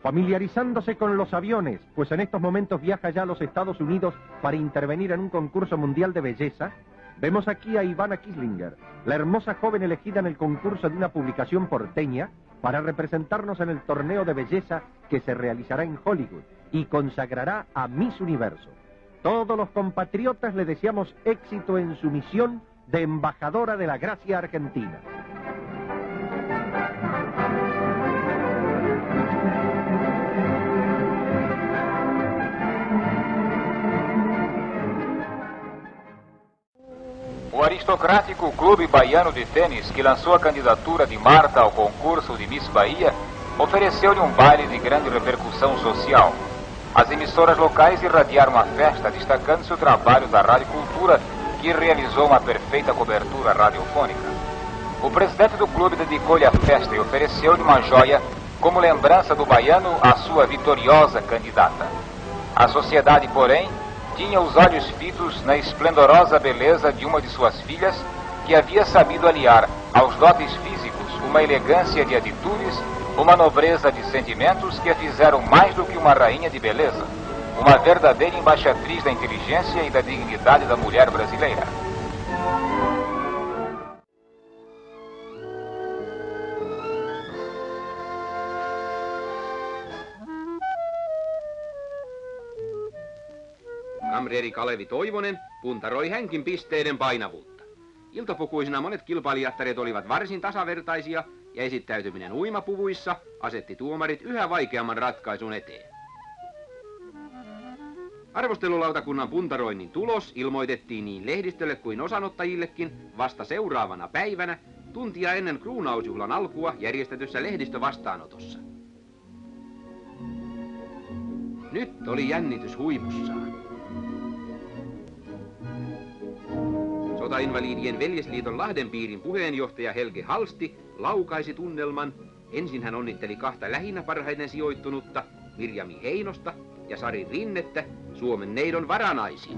familiarizándose con los aviones, pues en estos momentos viaja ya a los Estados Unidos para intervenir en un concurso mundial de belleza, vemos aquí a Ivana Kislinger, la hermosa joven elegida en el concurso de una publicación porteña para representarnos en el torneo de belleza que se realizará en Hollywood y consagrará a Miss Universo. Todos los compatriotas le deseamos éxito en su misión de embajadora de la gracia argentina. O aristocrático Clube Baiano de Tênis, que lançou a candidatura de Marta ao concurso de Miss Bahia, ofereceu-lhe um baile de grande repercussão social. As emissoras locais irradiaram a festa, destacando-se o trabalho da Rádio Cultura, que realizou uma perfeita cobertura radiofônica. O presidente do clube dedicou-lhe a festa e ofereceu-lhe uma joia como lembrança do baiano à sua vitoriosa candidata. A sociedade, porém, tinha os olhos fitos na esplendorosa beleza de uma de suas filhas, que havia sabido aliar aos dotes físicos uma elegância de atitudes, uma nobreza de sentimentos que a fizeram mais do que uma rainha de beleza, uma verdadeira embaixatriz da inteligência e da dignidade da mulher brasileira. Kamreeri Kalevi Toivonen puntaroi hänkin pisteiden painavuutta. Iltapukuisina monet kilpailijattaret olivat varsin tasavertaisia ja esittäytyminen uimapuvuissa asetti tuomarit yhä vaikeamman ratkaisun eteen. Arvostelulautakunnan puntaroinnin tulos ilmoitettiin niin lehdistölle kuin osanottajillekin vasta seuraavana päivänä, tuntia ennen kruunausjuhlan alkua järjestetyssä lehdistövastaanotossa. Nyt oli jännitys huipussaan. Sotainvalidien veljesliiton Lahden piirin puheenjohtaja Helge Halsti laukaisi tunnelman. Ensin hän onnitteli kahta lähinnä parhaiten sijoittunutta, Mirjami Heinosta ja Sari Rinnettä, Suomen neidon varanaisiin.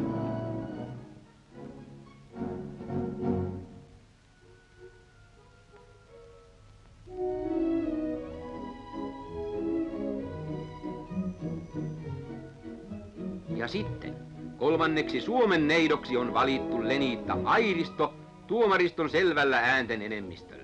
Ja sitten kolmanneksi Suomen neidoksi on valittu Leniitta Airisto tuomariston selvällä äänten enemmistöllä.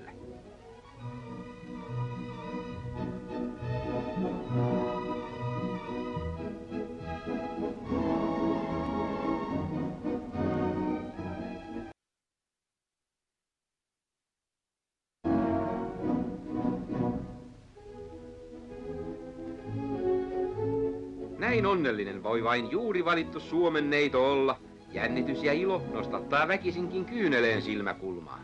Näin onnellinen voi vain juuri valittu Suomen neito olla. Jännitys ja ilo nostattaa väkisinkin kyyneleen silmäkulmaan.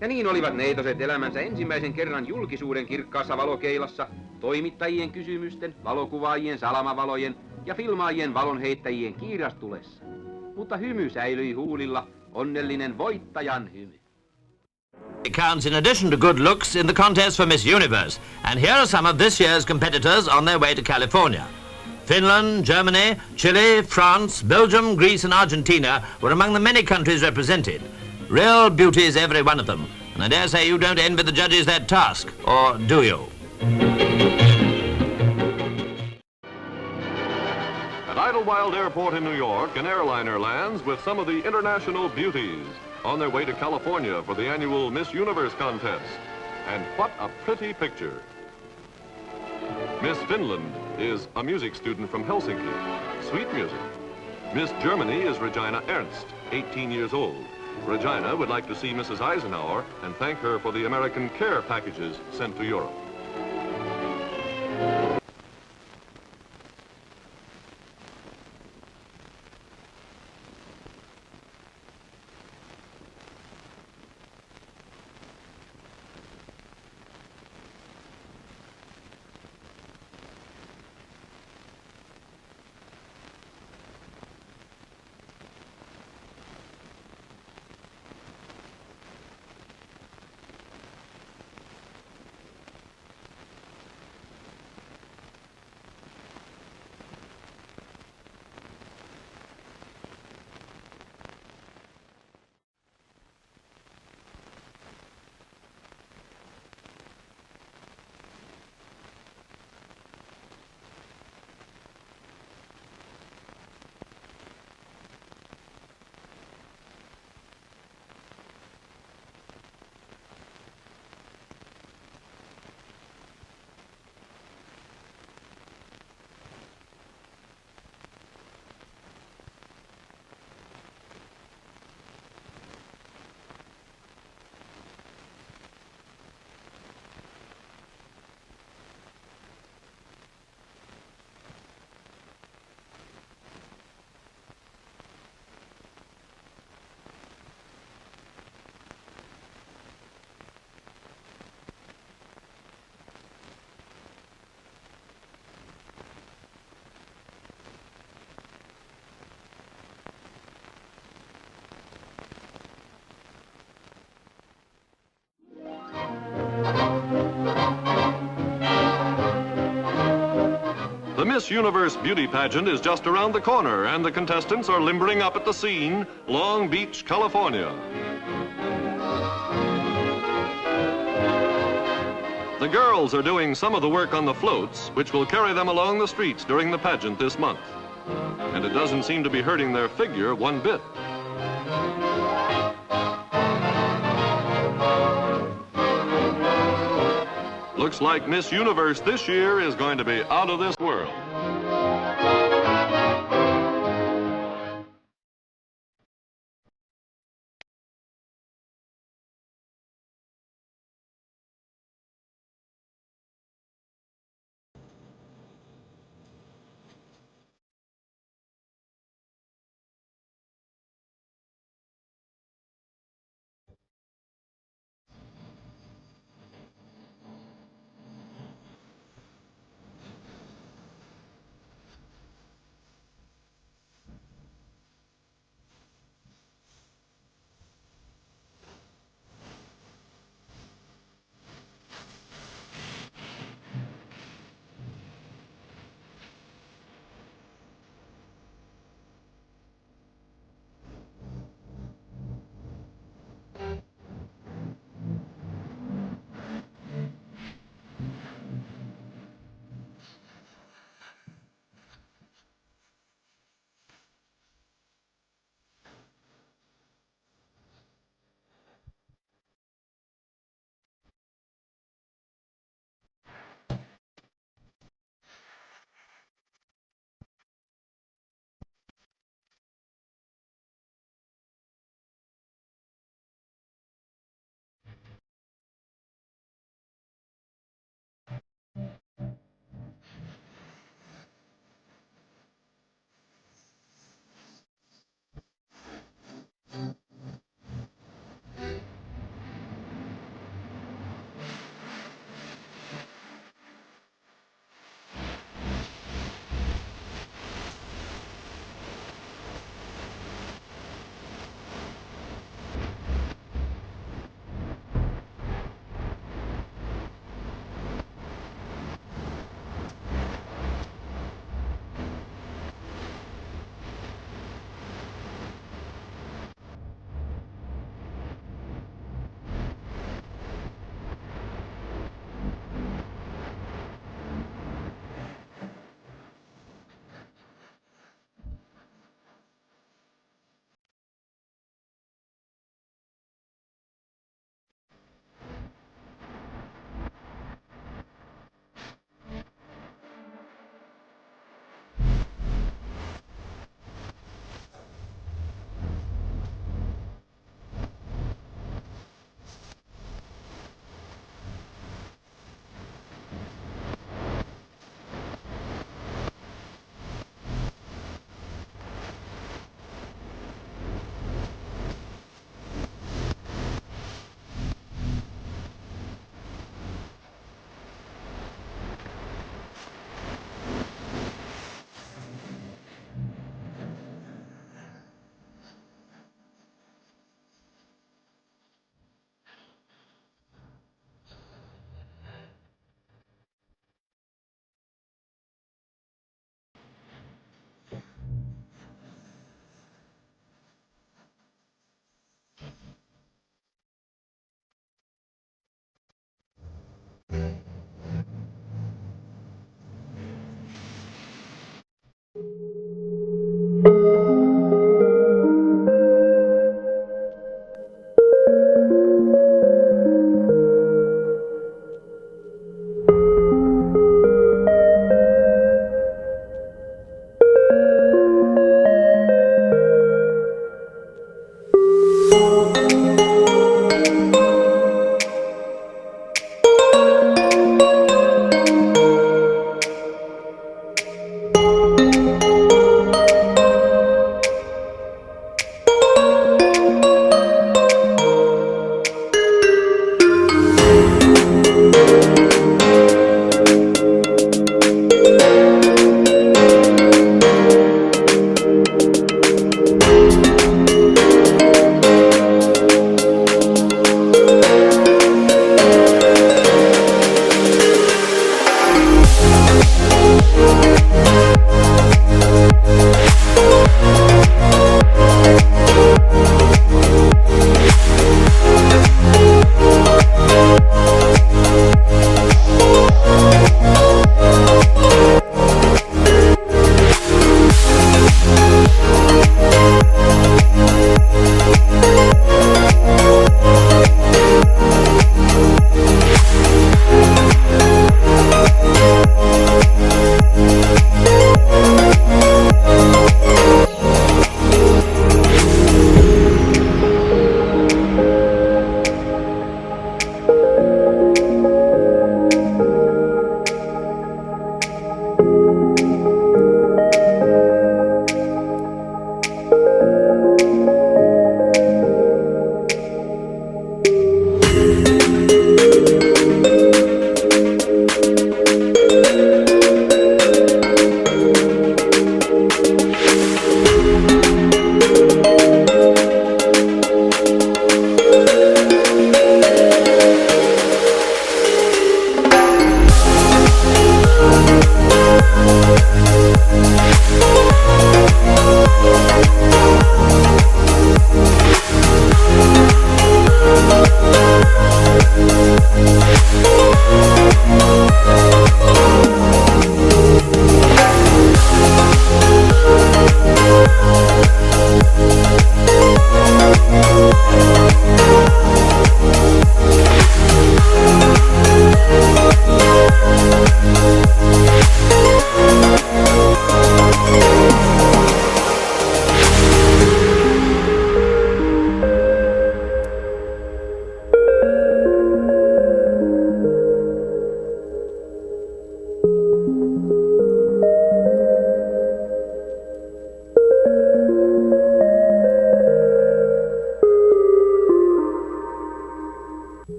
Ja niin olivat neitoset elämänsä ensimmäisen kerran julkisuuden kirkkaassa valokeilassa, toimittajien kysymysten, valokuvaajien salamavalojen ja filmaajien valonheittäjien kiirastulessa. Mutta hymy säilyi huulilla, onnellinen voittajan hymy. It counts in addition to good looks in the contest for Miss Universe, and here are some of this year's competitors on their way to California. Finland, Germany, Chile, France, Belgium, Greece and Argentina were among the many countries represented. Real beauties, every one of them, and I dare say you don't envy the judges that task, or do you? At Idlewild Airport in New York, an airliner lands with some of the international beauties on their way to California for the annual Miss Universe contest. And what a pretty picture. Miss Finland is a music student from Helsinki. Sweet music. Miss Germany is Regina Ernst, 18 years old. Regina would like to see Mrs. Eisenhower and thank her for the American care packages sent to Europe. The Miss Universe beauty pageant is just around the corner, and the contestants are limbering up at the scene, Long Beach, California. The girls are doing some of the work on the floats, which will carry them along the streets during the pageant this month. And it doesn't seem to be hurting their figure one bit. Looks like Miss Universe this year is going to be out of this world.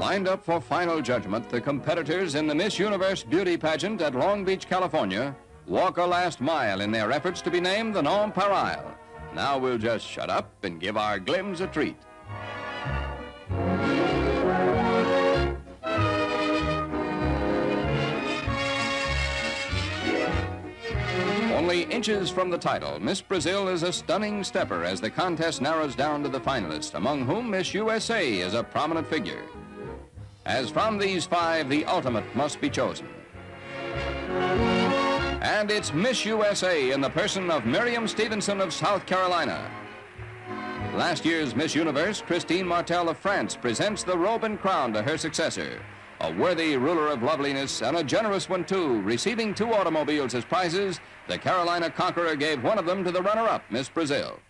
Lined up for final judgment, the competitors in the Miss Universe beauty pageant at Long Beach, California, walk a last mile in their efforts to be named the nonpareil. Now we'll just shut up and give our glims a treat. Only inches from the title, Miss Brazil is a stunning stepper as the contest narrows down to the finalists, among whom Miss USA is a prominent figure. As from these five, the ultimate must be chosen. And it's Miss USA in the person of Miriam Stevenson of South Carolina. Last year's Miss Universe, Christiane Martel of France, presents the robe and crown to her successor. A worthy ruler of loveliness, and a generous one too. Receiving 2 automobiles as prizes, the Carolina Conqueror gave one of them to the runner-up, Miss Brazil.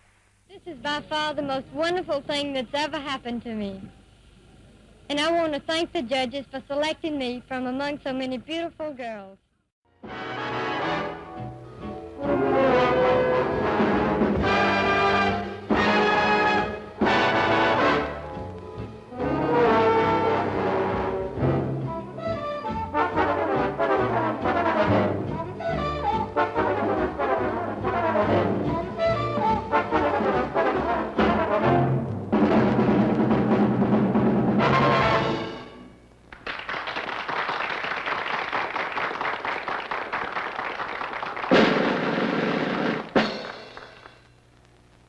This is by far the most wonderful thing that's ever happened to me. And I want to thank the judges for selecting me from among so many beautiful girls.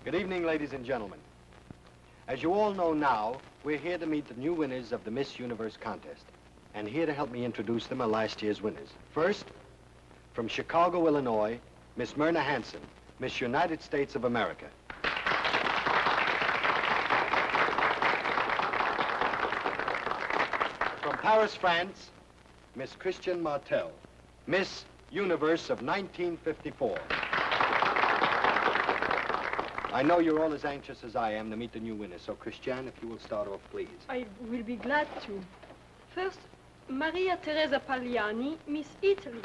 Good evening, ladies and gentlemen. As you all know now, we're here to meet the new winners of the Miss Universe contest. And here to help me introduce them are last year's winners. First, from Chicago, Illinois, Miss Myrna Hansen, Miss United States of America. Paris, France, Miss Christiane Martel, Miss Universe of 1954. I know you're all as anxious as I am to meet the new winner, so Christiane, if you will start off, please. I will be glad to. First, Maria Teresa Pagliani, Miss Italy.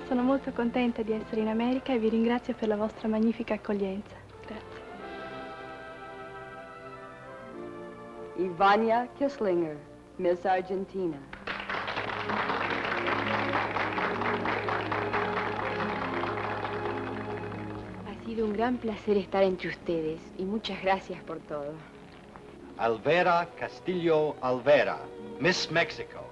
Sono molto contenta di essere in America e vi ringrazio per la vostra magnifica accoglienza. Grazie. Ivania Kisslinger, Miss Argentina. Ha sido un gran placer estar entre ustedes y muchas gracias por todo. Alvera Castillo Alvera, Miss Mexico.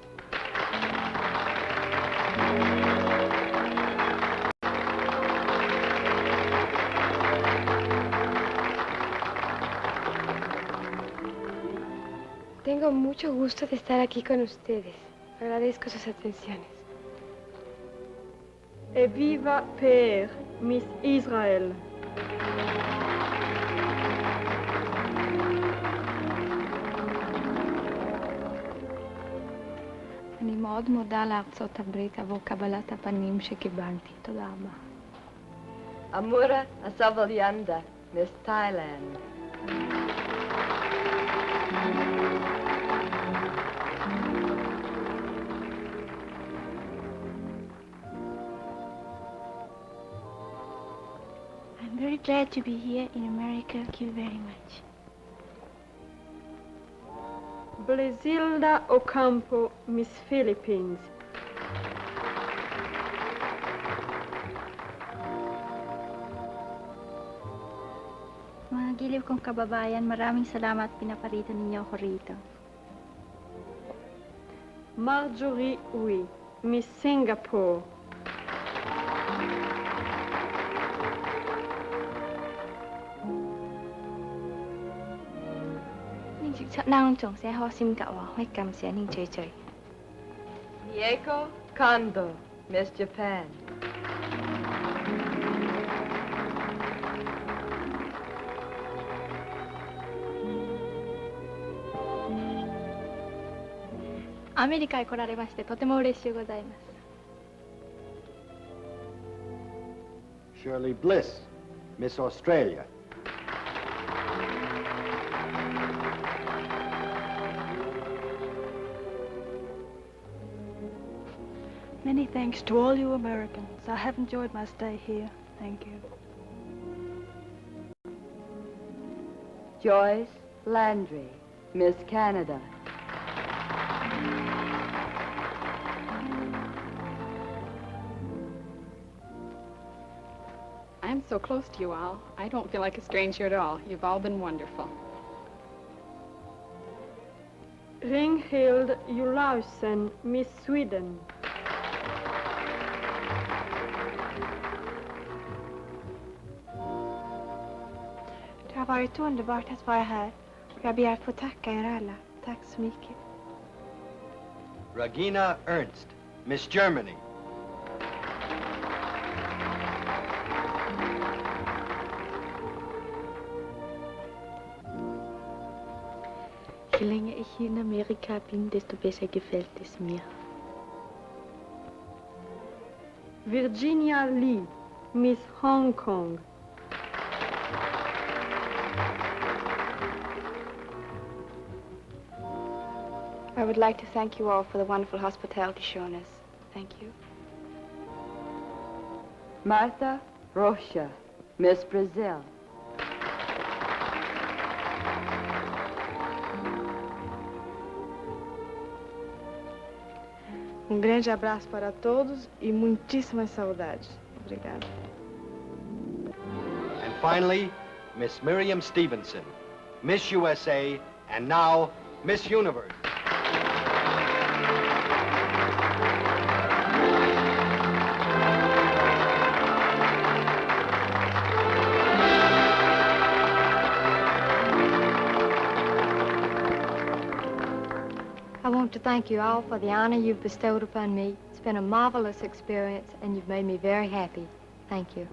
Tengo mucho gusto de estar aquí con ustedes. Agradezco sus atenciones. Eviva Per, Miss Israel. אני מאוד מודה לארצות הברית עבור קבלת הפנים שקיבלתי. תודה רבה. Amura Asavalyanda, Miss Thailand. I'm very glad to be here in America. Thank you very much. Blazilda Ocampo, Miss Philippines. Mga giliw kong kababayan, maraming salamat pinaparito ninyo ako rito. Marjorie Hui, Miss Singapore. Mieko Kondo, Miss Japan. America へ来られましてとても嬉しゅうございます。Shirley Bliss, Miss Australia. Many thanks to all you Americans. I have enjoyed my stay here. Thank you. Joyce Landry, Miss Canada. I'm so close to you all. I don't feel like a stranger at all. You've all been wonderful. Ringhild Julausen, Miss Sweden. Det har varit underbart att vara här. Jag ber att få tacka er alla. Tack så mycket. Regina Ernst, Miss Germany. Ju längre ich hier in Amerika bin, desto besser gefällt es mir. Virginia Lee, Miss Hong Kong. I would like to thank you all for the wonderful hospitality shown us. Thank you. Martha Rocha, Miss Brazil. Grande abraço para todos e muitíssimas saudades. Obrigada. And finally, Miss Miriam Stevenson, Miss USA, and now Miss Universe. I want to thank you all for the honor you've bestowed upon me. It's been a marvelous experience, and you've made me very happy. Thank you.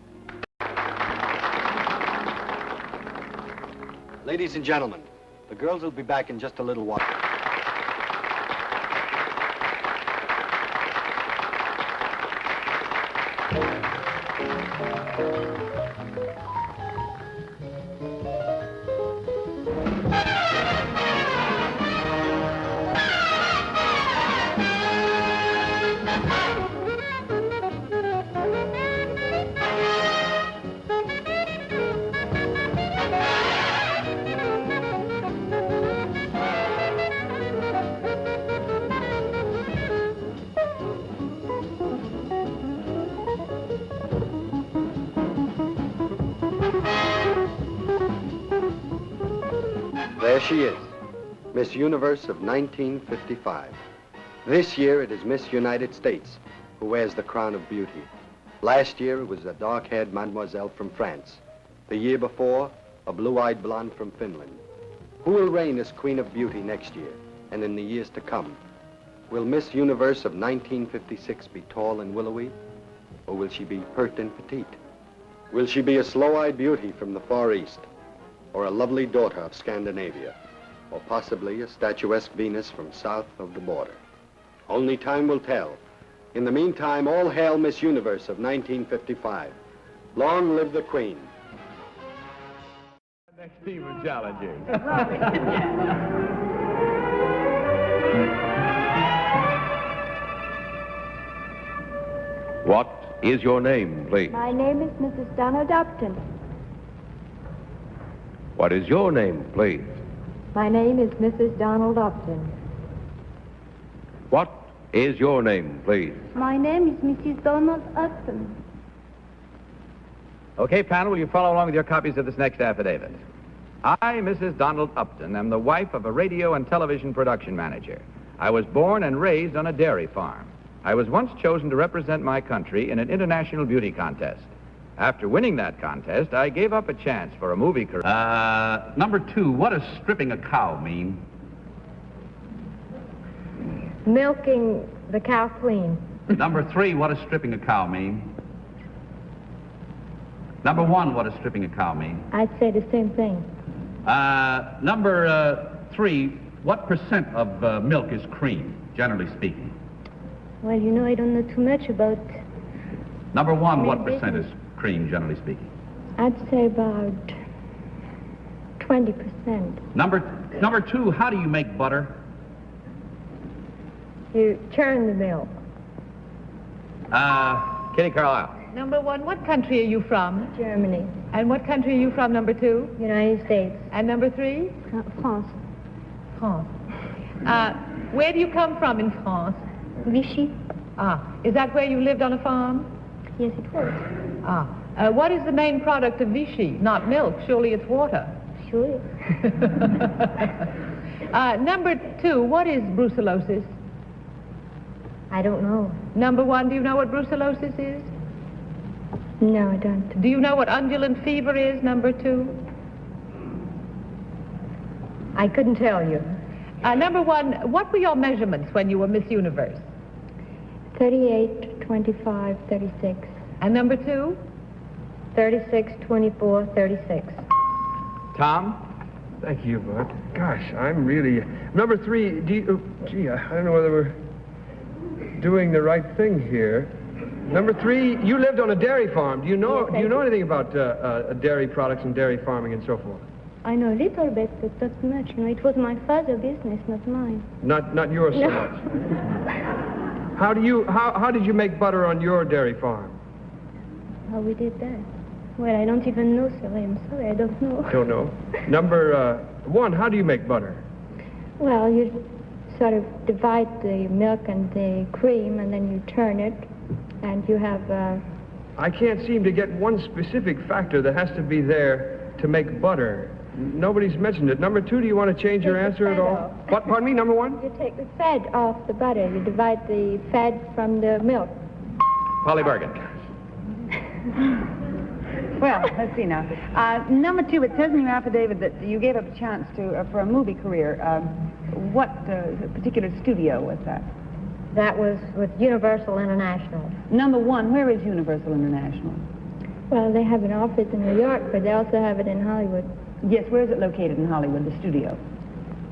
Ladies and gentlemen, the girls will be back in just a little while. There she is, Miss Universe of 1955. This year it is Miss United States who wears the crown of beauty. Last year it was a dark-haired mademoiselle from France. The year before, a blue-eyed blonde from Finland. Who will reign as Queen of Beauty next year and in the years to come? Will Miss Universe of 1956 be tall and willowy, or will she be pert and petite? Will she be a slow-eyed beauty from the Far East, or a lovely daughter of Scandinavia, or possibly a statuesque Venus from south of the border? Only time will tell. In the meantime, all hail Miss Universe of 1955. Long live the Queen. Next team of challengers. What is your name, please? My name is Mrs. Donald Upton. What is your name, please? My name is Mrs. Donald Upton. What is your name, please? My name is Mrs. Donald Upton. Okay, panel, will you follow along with your copies of this next affidavit? I, Mrs. Donald Upton, am the wife of a radio and television production manager. I was born and raised on a dairy farm. I was once chosen to represent my country in an international beauty contest. After winning that contest, I gave up a chance for a movie career. Number 2, what does stripping a cow mean? Milking the cow clean. Number 3, what does stripping a cow mean? Number 1, what does stripping a cow mean? I'd say the same thing. Number 3, what percent of milk is cream, generally speaking? Well, you know, I don't know too much about... Number 1, what percent is cream, generally speaking? I'd say about 20%. Number 2, how do you make butter? You churn the milk. Kitty Carlisle. Number 1, what country are you from? Germany. And what country are you from, number 2? United States. And number 3? France. France. Where do you come from in France? Vichy. Is that where you lived on a farm? Yes, it was. What is the main product of Vichy? Not milk, surely it's water. Sure. Number 2, what is brucellosis? I don't know. Number 1, do you know what brucellosis is? No, I don't. Do you know what undulant fever is, number 2? I couldn't tell you. Number 1, what were your measurements when you were Miss Universe? 38, 25, 36. And number 2? 36, 24, 36. Tom? Thank you, Bud. Gosh, I'm really... Number 3, do you... gee, I don't know whether we're doing the right thing here. Number 3, you lived on a dairy farm. Do you know anything about dairy products and dairy farming and so forth? I know a little bit, but not much. You know, it was my father's business, not mine. Not yours so much. How did you make butter on your dairy farm? How we did that? Well, I don't even know, sir. I'm sorry, I don't know. Don't know. Number 1, how do you make butter? Well, you sort of divide the milk and the cream, and then you turn it, and you have... I can't seem to get one specific factor that has to be there to make butter. Nobody's mentioned it. Number 2, do you want to change your answer at all? What, pardon me, number 1? You take the fat off the butter. You divide the fat from the milk. Polly Bergen. Well, let's see now. Number 2, it says in your affidavit that you gave up a chance for a movie career. What particular studio was that? That was with Universal International. Number 1, where is Universal International? Well, they have an office in New York, but they also have it in Hollywood. Yes, where is it located in Hollywood, the studio?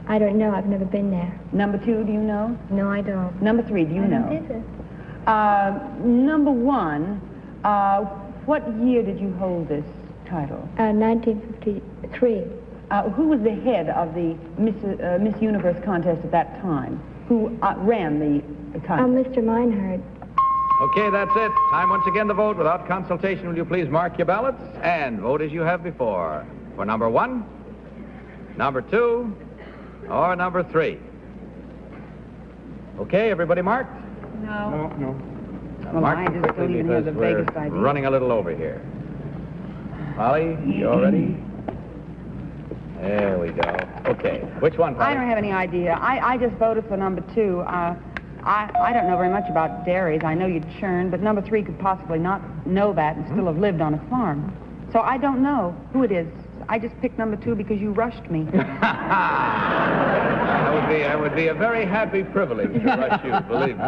I don't know. I've never been there. Number 2, do you know? No, I don't. Number 3, do you know? Number 1, what year did you hold this title? 1953. Who was the head of the Miss Universe contest at that time? Who ran the contest? Mr. Meinhardt. Okay, that's it. Time once again to vote. Without consultation, will you please mark your ballots and vote as you have before. For number 1, number 2, or number 3. Okay, everybody marked? No. Well, Mark I just quickly don't even have the because vaguest idea. we're running a little over here. Holly, you all ready? There we go. Okay, which one, Polly? I don't have any idea. I just voted for number 2. I don't know very much about dairies. I know you churn, but number 3 could possibly not know that and still have lived on a farm. So I don't know who it is. I just picked number 2 because you rushed me. That would be a very happy privilege to rush you, believe me.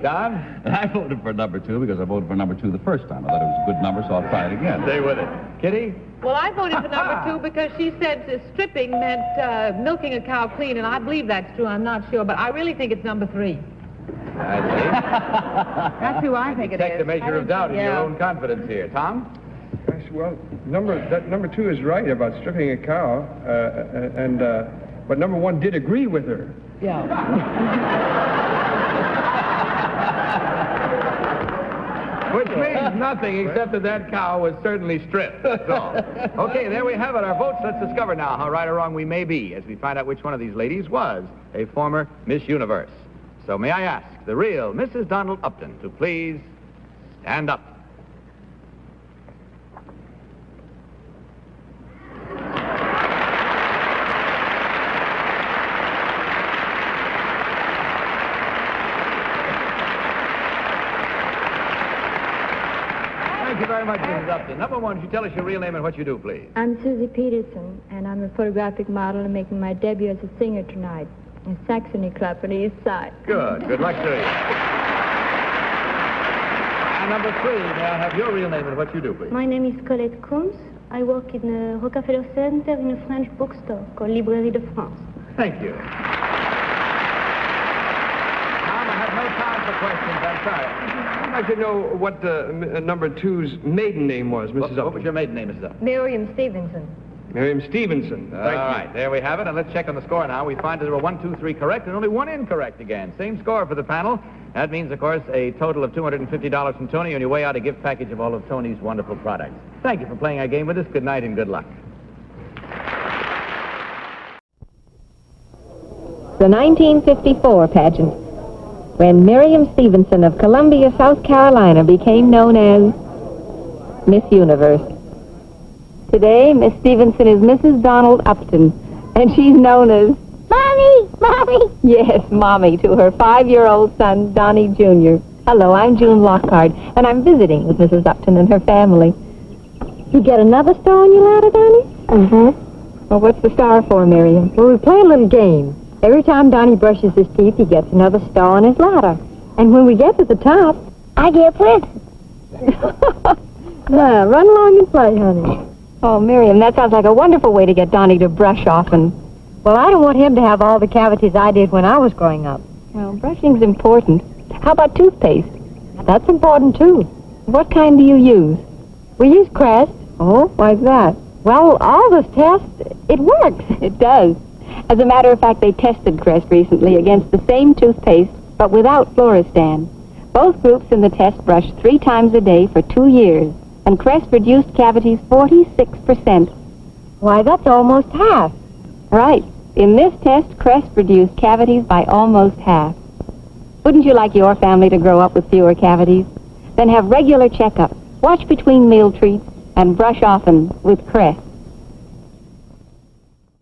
Don? I voted for number 2 because I voted for number 2 the first time. I thought it was a good number, so I'll try it again. Stay with it. Kitty? Well, I voted for number 2 because she said stripping meant milking a cow clean, and I believe that's true. I'm not sure, but I really think it's number 3. I see. That's who I think it is. Detect a measure of doubt in your own confidence here. Tom? Gosh, well, number 2 is right about stripping a cow, but number 1 did agree with her. Yeah. Which means nothing except that cow was certainly stripped. That's all. Okay, there we have it. Our votes. Let's discover now how right or wrong we may be as we find out which one of these ladies was a former Miss Universe. So may I ask the real Mrs. Donald Upton to please stand up. Thank you very much, Mrs. Upton. Number 1, would you tell us your real name and what you do, please? I'm Susie Peterson, and I'm a photographic model and making my debut as a singer tonight in Saxony Club on the East Side. Good. Good luck to you. And number 3, may I have your real name and what you do, please? My name is Colette Combs. I work in the Rockefeller Center in a French bookstore called Librairie de France. Thank you. Tom, I have no time for questions. I'm sorry. I'd like to know what number 2's maiden name was, Mrs. Upton. What was your maiden name, Mrs. Upton? Miriam Stevenson. Miriam Stevenson. All right, there we have it, and let's check on the score now. We find that there were 1, 2, 3 correct and only 1 incorrect again. Same score for the panel. That means, of course, a total of $250 from Tony on your way out, a gift package of all of Tony's wonderful products. Thank you for playing our game with us. Good night and good luck. The 1954 pageant, when Miriam Stevenson of Columbia, South Carolina became known as Miss Universe. Today, Miss Stevenson is Mrs. Donald Upton, and she's known as Mommy! Mommy! Yes, Mommy, to her 5-year-old son, Donnie Jr. Hello, I'm June Lockhart, and I'm visiting with Mrs. Upton and her family. You get another star on your ladder, Donnie? Uh-huh. Well, what's the star for, Miriam? Well, we play a little game. Every time Donnie brushes his teeth, he gets another star on his ladder. And when we get to the top, I get a present. Now, run along and play, honey. Oh, Miriam, that sounds like a wonderful way to get Donnie to brush often. Well, I don't want him to have all the cavities I did when I was growing up. Well, brushing's important. How about toothpaste? That's important, too. What kind do you use? We use Crest. Oh, why's that? Well, all those tests, it works. It does. As a matter of fact, they tested Crest recently against the same toothpaste, but without Fluoristan. Both groups in the test brushed 3 times a day for 2 years, and Crest reduced cavities 46%. Why, that's almost half. Right. In this test, Crest reduced cavities by almost half. Wouldn't you like your family to grow up with fewer cavities? Then have regular checkups, watch between meal treats, and brush often with Crest.